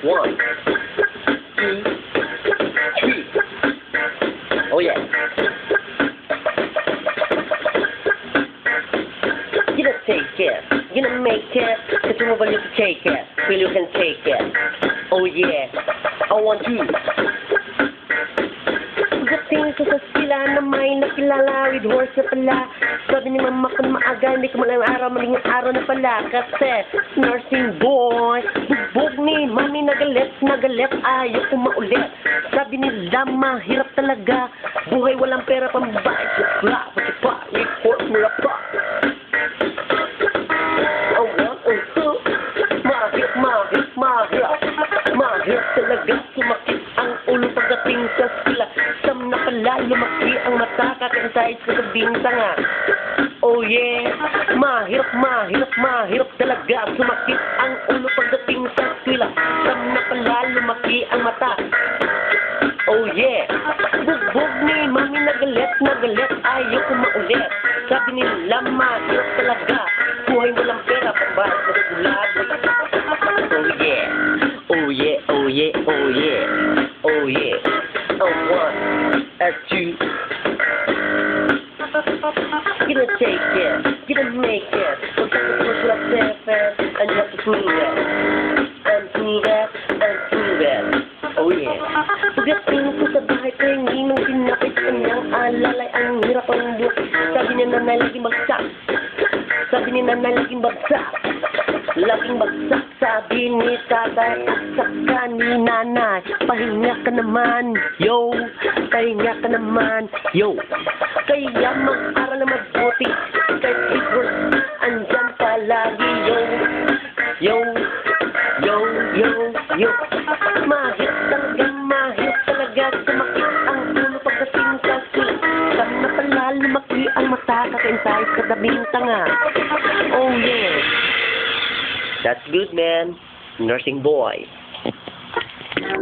1, 2, 3. Oh yeah. You don't take it. You don't make it. Cause you move a little take it. Feel you can take it. Oh yeah. I want you. Pagdating ko sa sila na may nakilala with horse na pala. Sabi ni mama ko maaga, hindi ko malang araw, maling araw na pala. Kasi nursing boy, bugbog ni mami nagalit, ayaw ko maulit. Sabi nila mahirap talaga, buhay walang pera pambayad. Wala, pati pa, report mo na pa. Mahirap talaga, sumakit ang ulo pagdating sa sila. Sam na pala, lumaki ang mata, kakansahit sa sabing tanga. Oh yeah, mahirap talaga, sumakit ang ulo pagdating sa sila. Sam na pala, lumaki ang mata. Oh yeah, bugbog ni mami nagalit, ayaw ko maulit. Sabi nila mahirap talaga, buhay walang pera, pambayad sa regulado. Oh yeah, oh yeah, oh yeah, oh yeah, oh yeah. A 1, a 2. You don't take it, you don't make it. We're talking about what I'm saying, and you have to prove it. And prove it, and prove it. Oh yeah. Pagdating ko sa bahay, pahingi ng sinapit kanyang alalay. Ang hirap ang buhay. Sabi niya nanay laging bagsak. Sabi ni nanay laging bagsak. Laging bagsak, sabi ni tatay at saka ni nanay. Pahinga ka naman, yo. Pahinga ka naman, yo. Kaya mag-aral na mabuti. Kahit siguro, andyan palagi, yo. Yo, yo, yo, yo. Mahirap talaga, sumakit ang ulo pagdating sa sila. Saan na pala lumaki ang mata, kakaintahit sa dabing tanga. Oh yeah. That's good, man. Nursing boy.